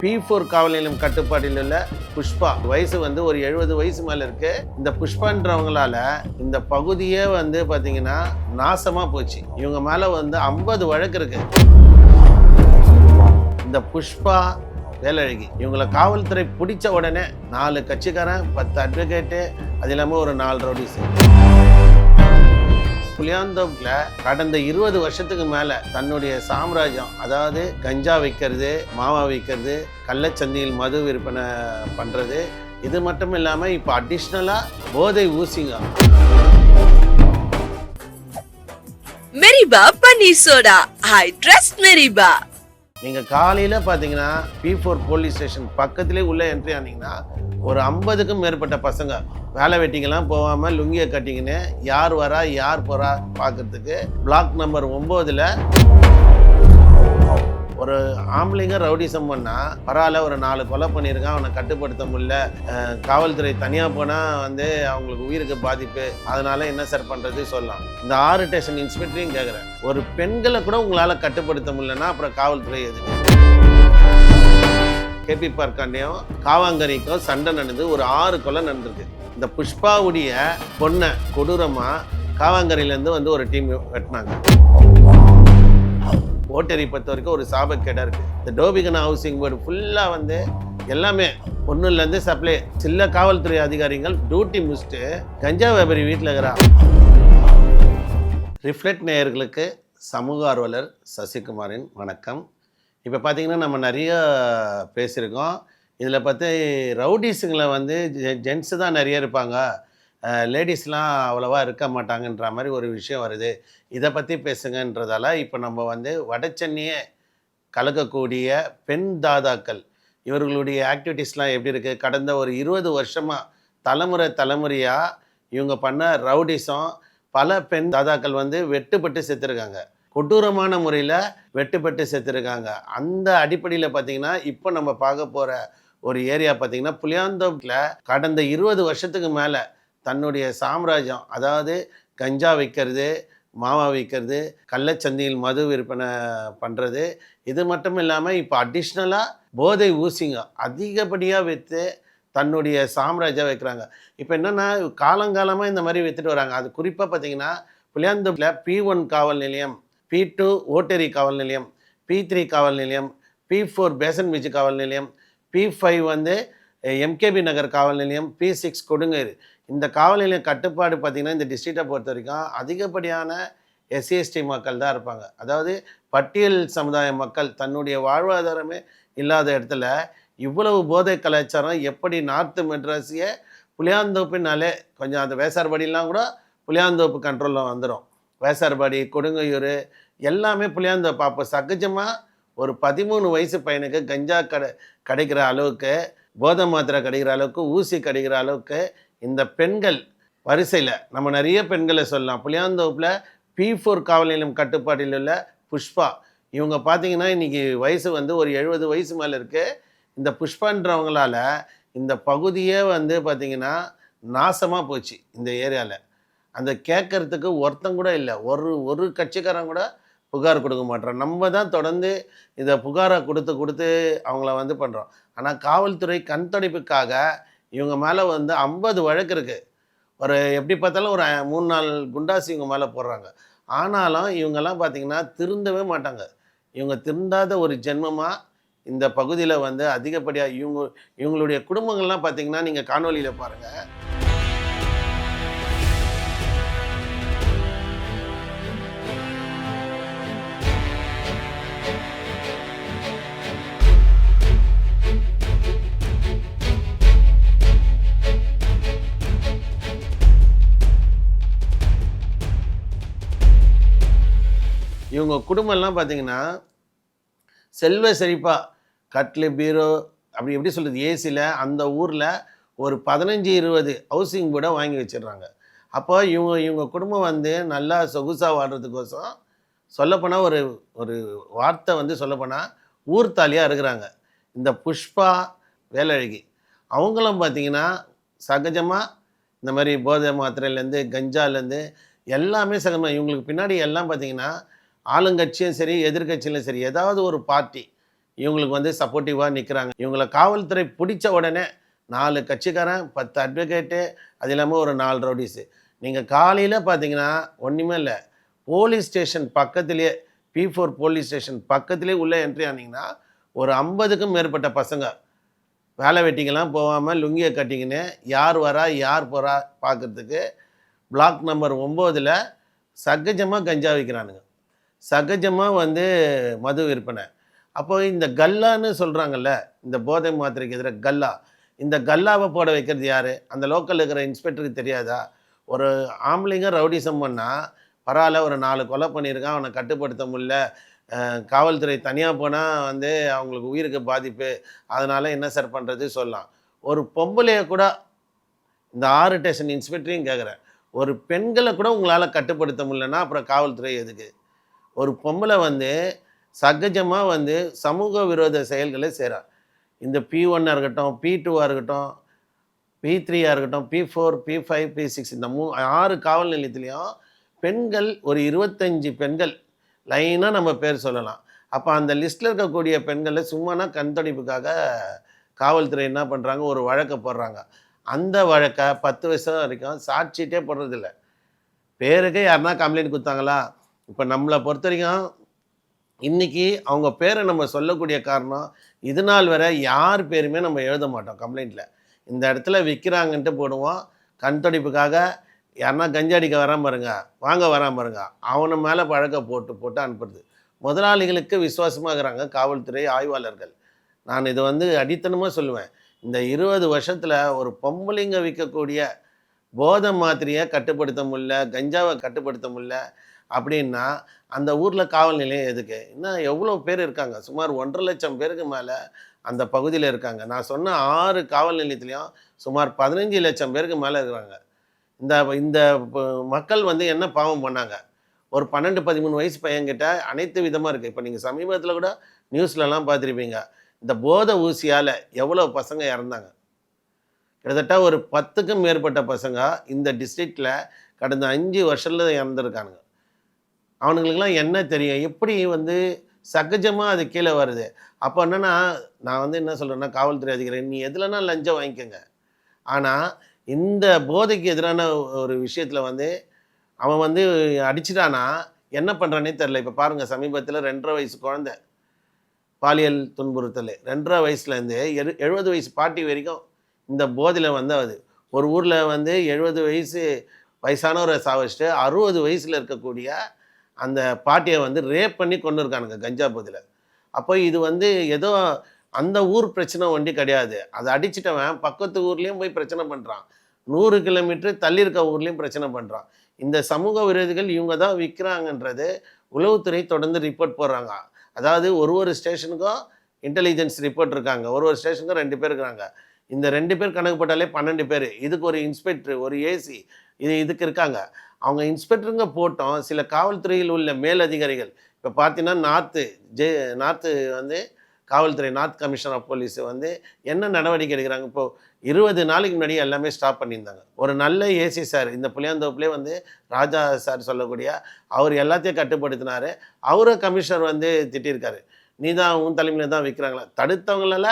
P4 காவல் நிலையம் கட்டுப்பாட்டில் உள்ள புஷ்பா வயசு வந்து ஒரு 70 வயசு மேல இருக்கு. இந்த புஷ்பான்றவங்களால இந்த பகுதியே வந்து பாத்தீங்கன்னா நாசமா போச்சு. இவங்க மேல வந்து 50 வழக்கு இருக்கு. இந்த புஷ்பா வேலழகி இவங்களை காவல்துறை பிடிச்ச உடனே 4 கட்சிக்காரன் 10 அட்வொகேட்டு அது இல்லாமல் ஒரு 4 ரவுடிஸ். புளியாந்தோப்புல கடந்த 20 வருஷத்துக்கு மேல தன்னுடைய சாம்ராஜ்யம், அதாவது கஞ்சா விற்கிறது, மாவா விற்கிறது, கள்ளச்சந்தையில் மது விற்பனை பண்றது, இது மட்டும் இல்லாம இப்ப அடிஷ்னலா போதை ஊசிங்க. மெரிபா பன்னீர் சோடா, ஐ ட்ரஸ்ட் மெரிபா. நீங்க காலையில பாத்தீங்கன்னா P4 போலீஸ் ஸ்டேஷன் பக்கத்திலே உள்ள என்ட்ரி ஆனீங்கன்னா ஒரு 50க்கும் மேற்பட்ட பசங்க வேலை வெட்டிங்கெல்லாம் போகாமல் லுங்கியை கட்டிங்கன்னு யார் வரா யார் போகிறா பார்க்கறதுக்கு பிளாக் நம்பர் 9ல் ஒரு ஆம்பளைங்க ரவுடிசம் பண்ணால் பரவாயில்ல, ஒரு 4 கொலை பண்ணியிருக்கான், அவனை கட்டுப்படுத்த முடியல, காவல்துறை தனியாக போனால் வந்து அவங்களுக்கு உயிருக்கு பாதிப்பு, அதனால என்ன சார் பண்ணுறது சொல்லலாம். இந்த 6 ஸ்டேஷன் இன்ஸ்பெக்டரையும் கேட்குறேன், ஒரு பெண்களை கூட உங்களால் கட்டுப்படுத்த முடியலன்னா அப்புறம் காவல்துறை எதுக்கு? கேபி பார்க்காண்டையும் காவாங்கரிக்கும் சண்டை நடந்து ஒரு 6 கொலை நடந்திருக்கு. இந்த புஷ்பாவுடைய பொண்ணை கொடூரமா காவாங்கரியிலேருந்து வந்து ஒரு டீம் வெட்டினாங்க. ஓட்டேரி பொறுத்த வரைக்கும் ஒரு சாபக்கேடாக இருக்குது. இந்த டோபிகன் ஹவுசிங் போர்டு ஃபுல்லாக வந்து எல்லாமே ஒன்றுலேருந்து சப்ளை சில காவல்துறை அதிகாரிகள் டியூட்டி முடிச்சுட்டு கஞ்சா வியாபாரி வீட்டில் இருக்கிறா. ரிஃப்ளெக்ட் நேயர்களுக்கு சமூக ஆர்வலர் சசிகுமாரின் வணக்கம். இப்போ பார்த்தீங்கன்னா நம்ம நிறைய பேசியிருக்கோம். இதில் பார்த்து ரவுடிஸுங்களை வந்து ஜென்ஸு தான் நிறைய இருப்பாங்க, லேடிஸ்லாம் அவ்வளோவா இருக்க மாட்டாங்கன்ற மாதிரி ஒரு விஷயம் வருது. இதை பற்றி பேசுங்கன்றதால இப்போ நம்ம வந்து வடசென்னையே கலக்கக்கூடிய பெண் தாதாக்கள் இவர்களுடைய ஆக்டிவிட்டீஸ்லாம் எப்படி இருக்குது, கடந்த ஒரு 20 வருஷமாக தலைமுறையாக இவங்க பண்ண ரவுடிஸும் பல பெண் தாதாக்கள் வந்து வெட்டுப்பட்டு செத்துருக்காங்க, கொடூரமான முறையில் வெட்டுப்பட்டு செத்துருக்காங்க. அந்த அடிப்படையில் பார்த்திங்கன்னா இப்போ நம்ம பார்க்க போகிற ஒரு ஏரியா பார்த்திங்கன்னா புளியாந்தோப்பில் கடந்த 20 வருஷத்துக்கு மேலே தன்னுடைய சாம்ராஜ்யம், அதாவது கஞ்சா விற்கிறது, மாவா விற்கிறது, கள்ளச்சந்தையில் மது விற்பனை பண்ணுறது, இது மட்டும் இல்லாமல் இப்போ அடிஷ்னலாக போதை ஊசிங்க அதிகப்படியாக விற்று தன்னுடைய சாம்ராஜ்யம் வைக்கிறாங்க. இப்போ என்னென்னா காலங்காலமாக இந்த மாதிரி விற்றுட்டு வராங்க. அது குறிப்பாக பார்த்திங்கன்னா புளியாந்தோப்பில் P1 காவல் நிலையம், P2 ஓட்டேரி காவல் நிலையம், P3 காவல் நிலையம், P4 பேசன் பீச் காவல் நிலையம், P5 வந்து MKB நகர் காவல் நிலையம், P6 கொடுங்கேரி. இந்த காவல் நிலையம் கட்டுப்பாடு பார்த்திங்கன்னா இந்த டிஸ்ட்ரிக்டை பொறுத்த வரைக்கும் அதிகப்படியான SC/ST மக்கள் தான் இருப்பாங்க. அதாவது பட்டியல் சமுதாய மக்கள் தன்னுடைய வாழ்வாதாரமே இல்லாத இடத்துல இவ்வளவு போதை கலாச்சாரம் எப்படி நார்த்து மெட்ராஸிய புளியாந்தோப்புனாலே கொஞ்சம் அந்த வேசார்பாடிலாம் கூட புளியாந்தோப்பு கண்ட்ரோலில் வந்துடும். வேசார்பாடி, கொடுங்கையூர் எல்லாமே புளியாந்தோப்பு. அப்போ சகஜமாக ஒரு 13 வயசு பையனுக்கு கஞ்சா கிடைக்கிற அளவுக்கு, போதை மாத்திரை கிடைக்கிற அளவுக்கு, ஊசி கிடைக்கிற அளவுக்கு இந்த பெண்கள் வரிசையில் நம்ம நிறைய பெண்களை சொல்லலாம். புளியாந்தோப்பில் P4 காவல் நிலையம் கட்டுப்பாட்டில் உள்ள புஷ்பா இவங்க பார்த்திங்கன்னா இன்றைக்கி வயசு வந்து ஒரு 70 வயசு மேலே இருக்குது. இந்த புஷ்பான்றவங்களால இந்த பகுதியே வந்து பார்த்திங்கன்னா நாசமாக போச்சு. இந்த ஏரியாவில் அந்த கேட்கறதுக்கு ஒருத்தம் கூட இல்லை, ஒரு கட்சிக்காரன் கூட புகார் கொடுக்க மாட்டோம். நம்ம தான் தொடர்ந்து இதை புகாரை கொடுத்து அவங்கள வந்து பண்ணுறோம். ஆனால் காவல்துறை கண்துடைப்புக்காக இவங்க மேலே வந்து 50 வழக்கு இருக்குது. ஒரு எப்படி பார்த்தாலும் ஒரு 3-4 குண்டாசி இவங்க மேலே போடுறாங்க. ஆனாலும் இவங்கெல்லாம் பார்த்திங்கன்னா திருந்தவே மாட்டாங்க. இவங்க திருந்தாத ஒரு ஜென்மமாக இந்த பகுதியில் வந்து அதிகப்படியாக இவங்களுடைய குடும்பங்கள்லாம் பார்த்திங்கன்னா நீங்கள் காணொலியில் பாருங்கள். இவங்க குடும்பம்லாம் பார்த்திங்கன்னா செல்வ செழிப்பாக கட்லு, பீரோ, அப்படி எப்படி சொல்கிறது, ஏசியில் அந்த ஊரில் ஒரு 15-20 ஹவுசிங் போர்டை வாங்கி வச்சிடுறாங்க. அப்போ இவங்க குடும்பம் வந்து நல்லா சொகுசாக வாழ்கிறதுக்கோசம் சொல்லப்போனால் ஒரு வார்த்தை வந்து சொல்லப்போனால் ஊர்த்தாலியாக இருக்கிறாங்க. இந்த புஷ்பா வேலழகி அவங்களும் பார்த்திங்கன்னா சகஜமாக இந்த மாதிரி போதை மாத்திரையிலேருந்து கஞ்சாலேருந்து எல்லாமே சகஜமாக இவங்களுக்கு பின்னாடி எல்லாம் பார்த்திங்கன்னா ஆளுங்கட்சியும் சரி எதிர்கட்சியிலும் சரி ஏதாவது ஒரு பார்ட்டி இவங்களுக்கு வந்து சப்போர்ட்டிவாக நிற்கிறாங்க. இவங்கள காவல்துறை பிடிச்ச உடனே 4 கட்சிக்காரன், 10 அட்வொகேட்டு, அது இல்லாமல் ஒரு 4 ரவுடிஸு. நீங்கள் காலையில் பார்த்தீங்கன்னா ஒன்றுமே இல்லை, போலீஸ் ஸ்டேஷன் பக்கத்துலேயே, P4 போலீஸ் ஸ்டேஷன் பக்கத்துலேயே உள்ளே என்ட்ரி ஆனீங்கன்னா ஒரு 50க்கும் மேற்பட்ட பசங்க வேலை வெட்டிக்கெல்லாம் போகாமல் லுங்கியை கட்டிக்கின்னு யார் வரா யார் போகிறா பார்க்குறதுக்கு பிளாக் நம்பர் 9ல் சகஜமாக கஞ்சா விற்கிறானுங்க. சகஜமாக வந்து மது விற்பனை. அப்போ இந்த கல்லான்னு சொல்கிறாங்கல்ல, இந்த போதை மாத்திரைக்கு எதிராக கல்லா, இந்த கல்லாவை போட வைக்கிறது யார்? அந்த லோக்கலில் இருக்கிற இன்ஸ்பெக்டருக்கு தெரியாதா? ஒரு ஆம்பளைங்க ரவுடிசம் பண்ணால் பரவாயில்ல, ஒரு 4 கொலை பண்ணியிருக்கான், அவனை கட்டுப்படுத்த முடியல, காவல்துறை தனியாக போனால் வந்து அவங்களுக்கு உயிருக்கு பாதிப்பு, அதனால் என்ன சார் பண்ணுறது சொல்லலாம். ஒரு பொம்பளையை கூட, இந்த 6 ஸ்டேஷன் இன்ஸ்பெக்டரையும் கேட்குறேன், ஒரு பெண்களை கூட உங்களால் கட்டுப்படுத்த முடியலன்னா அப்புறம் காவல்துறை எதுக்கு? ஒரு பொம்பளை வந்து சகஜமாக வந்து சமூக விரோத செயல்களை செய்கிறார். இந்த P1 இருக்கட்டும், P2 இருக்கட்டும், P3 இருக்கட்டும், P4, P5, P6, இந்த 6 காவல் நிலையத்துலேயும் பெண்கள் ஒரு 25 பெண்கள் லைனாக நம்ம பேர் சொல்லலாம். அப்போ அந்த லிஸ்ட்டில் இருக்கக்கூடிய பெண்களை சும்மானா கண்துடைப்புக்காக காவல்துறை என்ன பண்ணுறாங்க, ஒரு வழக்கை போடுறாங்க. அந்த வழக்கை 10 வருஷம் வரைக்கும் சாட்சிட்டே போடுறதில்ல. பேருக்கு யாருன்னா கம்ப்ளைண்ட் கொடுத்தாங்களா? இப்போ நம்மளை பொறுத்த வரைக்கும் இன்றைக்கி அவங்க பேரை நம்ம சொல்லக்கூடிய காரணம், இது நாள் வரை யார் பேருமே நம்ம எழுத மாட்டோம் கம்ப்ளைண்ட்டில். இந்த இடத்துல விற்கிறாங்கன்ட்டு போடுவோம். கண்துடைப்புக்காக யாருன்னா கஞ்சா அடிக்க வராமல் பாருங்க, வாங்க வராமல் பாருங்க, அவனை மேலே வழக்கை போட்டு அனுப்புறது. முதலாளிகளுக்கு விசுவாசமாகறாங்க காவல்துறை ஆய்வாளர்கள். நான் இது வந்து அடித்தனமாக சொல்லுவேன். இந்த 20 வருஷத்தில் ஒரு பொம்பளைங்க விற்கக்கூடிய போதை மாத்திரையை கட்டுப்படுத்த முடியல, கஞ்சாவை கட்டுப்படுத்த முடியல அப்படின்னா அந்த ஊரில் காவல் நிலையம் எதுக்கு? இன்னும் எவ்வளோ பேர் இருக்காங்க? சுமார் 1.5 லட்சம் பேருக்கு மேலே அந்த பகுதியில் இருக்காங்க. நான் சொன்ன 6 காவல் நிலையத்துலேயும் சுமார் 15 லட்சம் பேருக்கு மேலே இருக்கிறாங்க. இந்த இந்த மக்கள் வந்து என்ன பாவம் பண்ணாங்க? ஒரு 12, 13 வயசு பையன்கிட்ட அனைத்து விதமாக இருக்குது. இப்போ நீங்கள் சமீபத்தில் கூட நியூஸ்லலாம் பார்த்துருப்பீங்க, இந்த போதை ஊசியால் எவ்வளோ பசங்க இறந்தாங்க. கிட்டத்தட்ட ஒரு 10க்கும் மேற்பட்ட பசங்க இந்த டிஸ்ட்ரிக்டில் கடந்த 5 வருஷத்தில் இறந்துருக்கானுங்க. அவனுங்களுக்கெல்லாம் என்ன தெரியும்? எப்படி வந்து சகஜமாக அது கீழே வருது? அப்போ என்னென்னா, நான் வந்து என்ன சொல்கிறேன்னா, காவல்துறை அதிகாரி நீ எதுலனா லஞ்சம் வாங்கிக்கோங்க, ஆனால் இந்த போதைக்கு எதிரான ஒரு விஷயத்தில் வந்து அவன் வந்து அடிச்சிட்டானா என்ன பண்ணுறானே தெரில. இப்போ பாருங்கள், சமீபத்தில் 2.5 வயசு குழந்தை பாலியல் துன்புறுத்தல், 2.5 வயசுலேருந்து 70 வயசு பாட்டி வரைக்கும் இந்த போதையில் வந்து அது ஒரு ஊரில் வந்து 70 வயசு வயசானவரை சாவச்சிட்டு 60 வயசில் இருக்கக்கூடிய அந்த பாட்டியை வந்து ரேப் பண்ணி கொண்டு இருக்கானுங்க கஞ்சா போதையில். அப்போ இது வந்து ஏதோ அந்த ஊர் பிரச்சனை ஒண்டி கிடையாது. அதை அடிச்சிட்டவன் பக்கத்து ஊர்லேயும் போய் பிரச்சனை பண்ணுறான், 100 கிலோமீட்டர் தள்ளி இருக்க ஊர்லேயும் பிரச்சனை பண்ணுறான். இந்த சமூக விரோதிகள் இவங்க தான் விற்கிறாங்கன்றது உளவுத்துறை தொடர்ந்து ரிப்போர்ட் போடுறாங்க. அதாவது ஒரு ஸ்டேஷனுக்கும் இன்டெலிஜென்ஸ் ரிப்போர்ட் இருக்காங்க, ஒரு ஸ்டேஷனுக்கும் 2 பேர் இருக்கிறாங்க. இந்த 2 பேர் கணக்கு போட்டாலே 12 பேர். இதுக்கு ஒரு இன்ஸ்பெக்டர், ஒரு ஏசி, இதுக்கு இருக்காங்க. அவங்க இன்ஸ்பெக்டருங்க போட்டோம். சில காவல்துறையில் உள்ள மேலதிகாரிகள் இப்போ பார்த்தீங்கன்னா நார்த்து வந்து காவல்துறை, நார்த் கமிஷனர் ஆஃப் போலீஸ் வந்து என்ன நடவடிக்கை எடுக்கிறாங்க? இப்போது 20 நாளைக்கு முன்னாடி எல்லாமே ஸ்டாப் பண்ணியிருந்தாங்க. ஒரு நல்ல ஏசி சார், இந்த புளியாந்தோப்புலேயே வந்து ராஜா சார் சொல்லக்கூடிய அவர் எல்லாத்தையும் கட்டுப்படுத்தினார். அவரை கமிஷனர் வந்து திட்டிருக்காரு, நீ தான் உன் தலைமையில் தான் விற்கிறாங்களா, தடுத்தவங்களால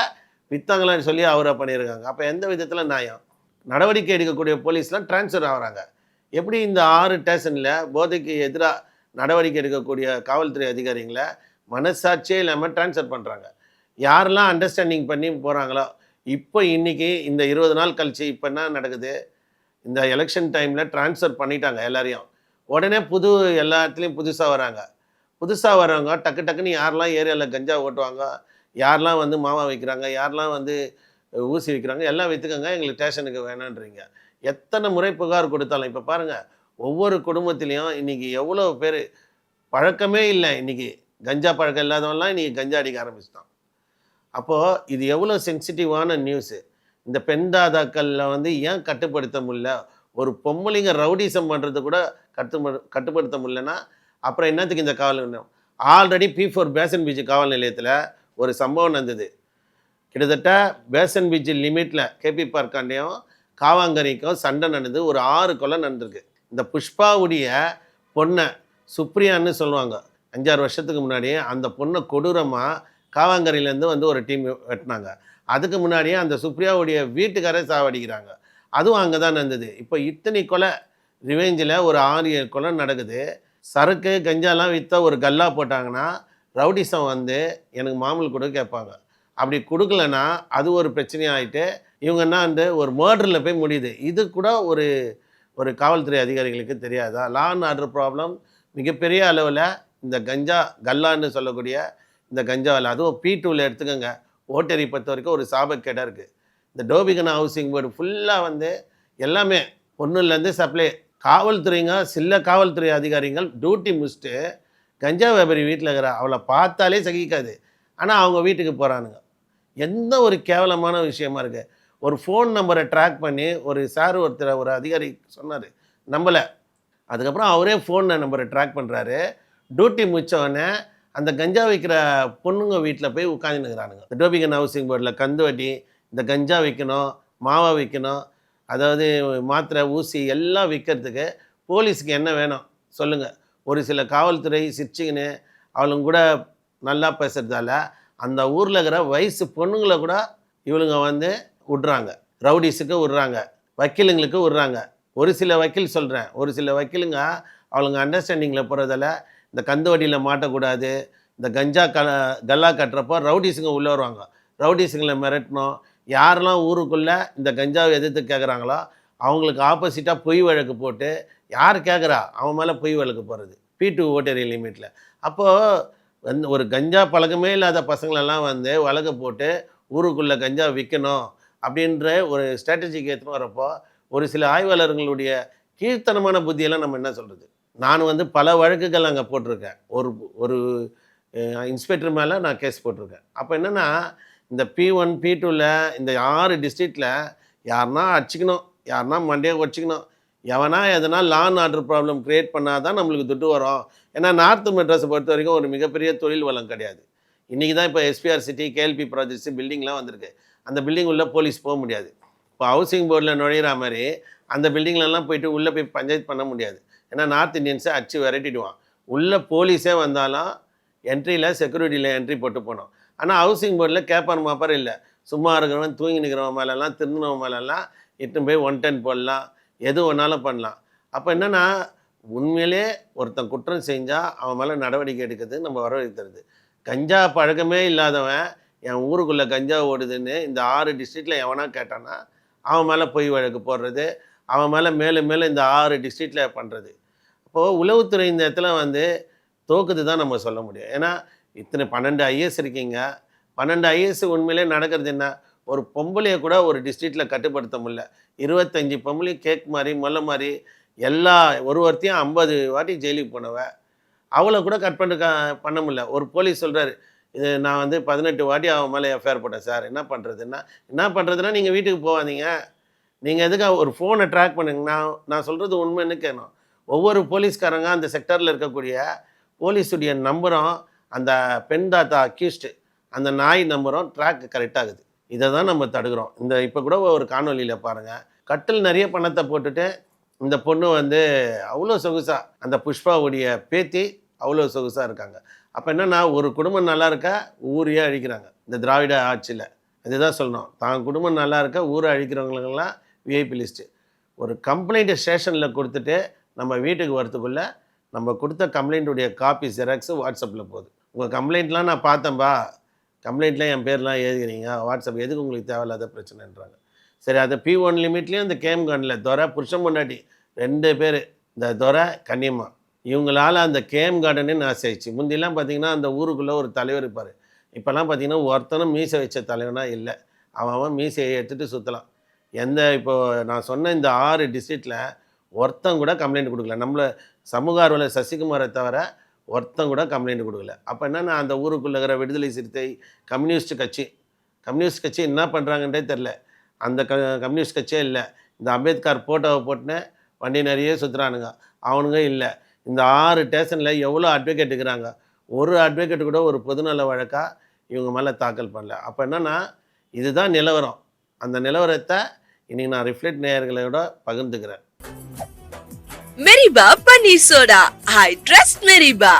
விற்றாங்களான்னு சொல்லி அவரை பண்ணியிருக்காங்க. அப்போ எந்த விதத்தில் நியாயம்? நடவடிக்கை எடுக்கக்கூடிய போலீஸ்லாம் டிரான்ஸ்ஃபர் ஆகிறாங்க. எப்படி இந்த 6 ஸ்டேஷனில் போதைக்கு எதிராக நடவடிக்கை எடுக்கக்கூடிய காவல்துறை அதிகாரிகளை மனசாட்சியே இல்லாமல் டிரான்ஸ்ஃபர் பண்ணுறாங்க? யாரெல்லாம் அண்டர்ஸ்டாண்டிங் பண்ணி போகிறாங்களோ. இப்போ இன்றைக்கி இந்த 20 நாள் கழிச்சு இப்போ என்ன நடக்குது? இந்த எலெக்ஷன் டைமில் டிரான்ஸ்ஃபர் பண்ணிட்டாங்க எல்லாரையும். உடனே எல்லா இடத்துலையும் புதுசாக வராங்க. புதுசாக வரவங்க டக்குன்னு யாரெல்லாம் ஏரியாவில் கஞ்சா ஓட்டுவாங்க, யாரெல்லாம் வந்து மாவா வைக்கிறாங்க, யாரெல்லாம் வந்து ஊசி வைக்கிறாங்க, எல்லாம் விற்றுக்கங்க, எங்களுக்கு ஸ்டேஷனுக்கு வேணான்றீங்க. எத்தனை முறை புகார் கொடுத்தாலும் இப்போ பாருங்கள், ஒவ்வொரு குடும்பத்திலையும் இன்றைக்கி எவ்வளோ பேர் பழக்கமே இல்லை, இன்றைக்கி கஞ்சா பழக்கம் இல்லாதவன்லாம் இன்றைக்கி கஞ்சா அடிக்க ஆரம்பிச்சிட்டான். அப்போது இது எவ்வளோ சென்சிட்டிவான நியூஸு. இந்த பெண் தாதாக்களில் வந்து ஏன் கட்டுப்படுத்த முடியல? ஒரு பொம்பளைங்க ரவுடிசம் பண்ணுறது கூட கட்டுப்படுத்த முடியலன்னா அப்புறம் என்னத்துக்கு இந்த காவல் நிலையம்? ஆல்ரெடி P4 பேசன் பீச் காவல் நிலையத்தில் ஒரு சம்பவம் நடந்தது. கிட்டத்தட்ட பேசன் பீச் லிமிட்டில் கேபி பார்க்காண்டையும் காவாங்கரைக்கும் சண்டை நடந்து ஒரு 6 கொலை நடந்திருக்கு. இந்த புஷ்பாவுடைய பொண்ணை சுப்ரியான்னு சொல்லுவாங்க, 5-6 வருஷத்துக்கு முன்னாடி அந்த பொண்ணை கொடூரமாக காவாங்கரையிலேருந்து வந்து ஒரு டீம் வெட்டினாங்க. அதுக்கு முன்னாடியே அந்த சுப்ரியாவுடைய வீட்டுக்காரே சாவடிக்கிறாங்க. அதுவும் அங்கே தான் நடந்தது. இப்போ இத்தனை கொலை ரிவெஞ்சில் ஒரு 6-7 கொலை நடக்குது. சரக்கு கஞ்சாலாம் விற்றா ஒரு கல்லா போட்டாங்கன்னா ரவுடிசம் வந்து எனக்கு மாமூல் கூட கேட்பாங்க. அப்படி கொடுக்கலன்னா அது ஒரு பிரச்சனையாகிட்டு இவங்க என்ன வந்து ஒரு மர்டரில் போய் முடியுது. இது கூட ஒரு ஒரு காவல்துறை அதிகாரிகளுக்கு தெரியாதா? லா அண்ட் ஆர்டர் ப்ராப்ளம் மிகப்பெரிய அளவில் இந்த கஞ்சா கல்லான்னு சொல்லக்கூடிய இந்த கஞ்சாவில் அதுவும் P2வில் எடுத்துக்கோங்க. ஓட்டேரி பொறுத்த வரைக்கும் ஒரு சாபக்கேடாக இருக்குது. இந்த டோபிகன் ஹவுசிங் போர்டு ஃபுல்லாக வந்து எல்லாமே ஒன்றுலேருந்து சப்ளை காவல்துறைங்க சில காவல்துறை அதிகாரிகள் டியூட்டி முடிச்சுட்டு கஞ்சா வியாபாரி வீட்டில் இருக்கிற அவளை பார்த்தாலே சகிக்காது. ஆனால் அவங்க வீட்டுக்கு போகிறானுங்க. எந்த ஒரு கேவலமான விஷயமா இருக்குது. ஒரு ஃபோன் நம்பரை ட்ராக் பண்ணி ஒரு சார் ஒருத்தர் ஒரு அதிகாரி சொன்னார், நம்பலை. அதுக்கப்புறம் அவரே ஃபோன் நம்பரை ட்ராக் பண்ணுறாரு. டியூட்டி முடித்தவொடனே அந்த கஞ்சா விற்கிற பொண்ணுங்க வீட்டில் போய் உட்காந்துனுக்கிறானுங்க. இந்த டோபிகன் ஹவுசிங் போர்டில் கந்து வட்டி, இந்த கஞ்சா விற்கணும், மாவா விற்கணும், அதாவது மாத்திரை ஊசி எல்லாம் விற்கிறதுக்கு போலீஸுக்கு என்ன வேணும் சொல்லுங்கள். ஒரு சில காவல்துறை சிரிச்சிங்கன்னு அவளுங்க கூட நல்லா பேசுகிறதால அந்த ஊரில் இருக்கிற வயசு பொண்ணுங்களை கூட இவளுங்க வந்து விட்றாங்க. ரவுடிஸுக்கு விட்றாங்க, வக்கீலுங்களுக்கு விட்றாங்க. ஒரு சில வக்கீல் சொல்கிறேன், ஒரு சில வக்கீலுங்க அவளுங்க அண்டர்ஸ்டாண்டிங்கில் போகிறதால இந்த கந்து வட்டியில் மாட்டக்கூடாது, இந்த கஞ்சா கல்லா கட்டுறப்போ ரவுடிஸுங்க உள்ளே வருவாங்க. ரவுடிஸுங்களை மிரட்டணும். யாரெல்லாம் ஊருக்குள்ளே இந்த கஞ்சாவை எதிர்த்து கேட்குறாங்களோ அவங்களுக்கு ஆப்போசிட்டாக பொய் வழக்கு போட்டு யார் கேட்குறா அவன் மேலே பொய் வழக்கு போடுறது P2 ஓட்டேரி லிமிட்டில். அப்போது வந்து ஒரு கஞ்சா பழக்கமே இல்லாத பசங்களெல்லாம் வந்து வழக்கு போட்டு ஊருக்குள்ளே கஞ்சா விற்கணும் அப்படின்ற ஒரு ஸ்ட்ராட்டஜிக்கு எடுத்துன்னு வரப்போ ஒரு சில ஆய்வாளர்களுடைய கீழ்த்தனமான புத்தியெல்லாம் நம்ம என்ன சொல்கிறது. நான் வந்து பல வழக்குகள் அங்கே போட்டிருக்கேன். ஒரு ஒரு இன்ஸ்பெக்டர் மேலே நான் கேஸ் போட்டிருக்கேன். அப்போ என்னென்னா இந்த P1 P2வில் இந்த 6 டிஸ்ட்ரிக்டில் யாருன்னா அடிச்சிக்கணும், யாருன்னா மண்டையை உடச்சிக்கணும், எவனா எதனா law and order problem create பண்ணால் தான் நம்மளுக்கு துட்டு வரும். ஏன்னா நார்த் மெட்ராஸை பொறுத்த வரைக்கும் ஒரு மிகப்பெரிய தொழில் வளம் கிடையாது. இன்றைக்கி தான் இப்போ SPR சிட்டி KLP ப்ராஜெக்ட்ஸு பில்டிங்லாம் வந்திருக்கு. அந்த பில்டிங் உள்ளே போலீஸ் போக முடியாது. இப்போ ஹவுசிங் போர்டில் நுழையிற மாதிரி அந்த பில்டிங்லலாம் போயிட்டு உள்ளே போய் பஞ்சாயத்து பண்ண முடியாது. ஏன்னா நார்த் இந்தியன்ஸை அடித்து விரட்டிடுவான். உள்ளே போலீஸே வந்தாலும் என்ட்ரியில் செக்யூரிட்டியில் என்ட்ரி போட்டு போனோம். ஆனால் ஹவுசிங் போர்டில் கேப்பார் மாப்பார் இல்லை. சும்மா இருக்கிறவன் தூங்கி நிற்கிறவன் மேலெல்லாம் திருநவன் மேலெல்லாம் இட்டுன்னு போய் 110 போடலாம், எது ஒன்றாலும் பண்ணலாம். அப்போ என்னென்னா உண்மையிலே ஒருத்தன் குற்றம் செஞ்சால் அவன் மேலே நடவடிக்கை எடுக்கிறது நம்ம வரவேற்கிறது. கஞ்சா பழக்கமே இல்லாதவன் என் ஊருக்குள்ளே கஞ்சா ஓடுதுன்னு இந்த 6 டிஸ்ட்ரிக்டில் எவனா கேட்டானா அவன் மேலே பொய் வழக்கு போடுறது, அவன் மேலே மேலும் மேலும் இந்த 6 டிஸ்ட்ரிக்டில் பண்ணுறது. அப்போது உளவுத்துறை இந்த இடத்துல வந்து தோக்குது தான் நம்ம சொல்ல முடியும். ஏன்னா இத்தனை 12 IAS இருக்கீங்க. 12 IAS உண்மையிலே நடக்கிறது என்ன? ஒரு பொம்பளையை கூட ஒரு டிஸ்ட்ரிக்டில் கட்டுப்படுத்த முடியல. 25 பொம்பளையும் கேக் மாதிரி மொல்ல மாதிரி எல்லா ஒருத்தையும் 50 வாட்டி ஜெயிலுக்கு போனவ அவளை கூட கட் பண்ண முடியல. ஒரு போலீஸ் சொல்கிறாரு, இது நான் வந்து 18 வாட்டி அவன் மேலே எஃப்ஐஆர் போட்டேன் சார், என்ன பண்ணுறதுன்னா நீங்கள் வீட்டுக்கு போகாதீங்க, நீங்கள் எதுக்கு ஒரு ஃபோனை ட்ராக் பண்ணுங்க. நான் சொல்கிறது உண்மைன்னு கேட்கணும். ஒவ்வொரு போலீஸ்காரங்க அந்த செக்டரில் இருக்கக்கூடிய போலீஸுடைய நம்பரும் அந்த பெண் தாத்தா அக்யூஸ்டு அந்த நாய் நம்பரும் ட்ராக் கரெக்டாகுது. இதை தான் நம்ம தடுக்கிறோம். இந்த இப்போ கூட ஒரு காணொலியில் பாருங்கள், கட்டில் நிறைய பணத்தை போட்டுட்டு இந்த பொண்ணு வந்து அவ்வளோ சொகுசாக, அந்த புஷ்பாவுடைய பேத்தி அவ்வளோ சொகுசாக இருக்காங்க. அப்போ என்னென்னா ஒரு குடும்பம் நல்லா இருக்கா ஊரையே அழிக்கிறாங்க இந்த திராவிட ஆட்சியில். இதுதான் சொல்லணும், தான் குடும்பம் நல்லா இருக்கா ஊரை அழிக்கிறவங்களுக்கெல்லாம் VIP லிஸ்ட்டு. ஒரு கம்ப்ளைண்ட்டை ஸ்டேஷனில் கொடுத்துட்டு நம்ம வீட்டுக்கு வரத்துக்குள்ளே நம்ம கொடுத்த கம்ப்ளைண்ட்டுடைய காப்பி ஜெராக்ஸு வாட்ஸ்அப்பில் போகுது. உங்கள் கம்ப்ளைண்ட்லாம் நான் பார்த்தேன்பா, கம்ப்ளைண்ட்டில் என் பேர்லாம் எழுதுகிறீங்க, வாட்ஸ்அப் எதுக்கு உங்களுக்கு தேவையில்லாத பிரச்சனைன்றாங்க. சரி, அதை P1 லிமிட்லேயும் இந்த கேம் கார்டில் துரை புருஷன் முன்னாடி 2 பேர், இந்த துரை கன்னியம்மா, இவங்களால் அந்த கேம் கார்டனே நாசாயிடுச்சு. முந்திலாம் பார்த்திங்கன்னா அந்த ஊருக்குள்ளே ஒரு தலைவர் இருப்பார். இப்போல்லாம் பார்த்திங்கன்னா ஒருத்தனும் மீசை வச்ச தலைவனாக இல்லை. அவன் மீசையை எடுத்துகிட்டு சுற்றலாம். இப்போது நான் சொன்ன இந்த 6 டிஸ்ட்ரிக்டில் ஒருத்தன் கூட கம்ப்ளைண்ட் கொடுக்கல. நம்மளை சமூக ஆர்வலர் சசிகுமாரை தவிர ஒருத்தன் கூட கம்ப்ளைண்ட் கொடுக்கல. அப்போ என்னென்னா அந்த ஊருக்குள்ளே இருக்கிற விடுதலை சிறுத்தை கம்யூனிஸ்ட் கட்சி என்ன பண்ணுறாங்கன்றே தெரில. அந்த கம்யூனிஸ்ட் கட்சியே இல்லை. இந்த அம்பேத்கர் ஃபோட்டோவை போட்டுன்னு வண்டி நிறைய சுற்றுறானுங்க, அவனுங்க இல்லை. இந்த 6 ஸ்டேஷனில் எவ்வளோ அட்வொகேட் இருக்கிறாங்க, ஒரு அட்வொகேட் கூட ஒரு பொதுநல வழக்காக இவங்க மேலே தாக்கல் பண்ணல. அப்போ என்னென்னா இதுதான் நிலவரம். அந்த நிலவரத்தை இன்றைக்கி நான் ரிஃப்ளெக்ட் நேயர்களோட பகிர்ந்துக்கிறேன். Meriba Paneer Soda. I trust Meriba.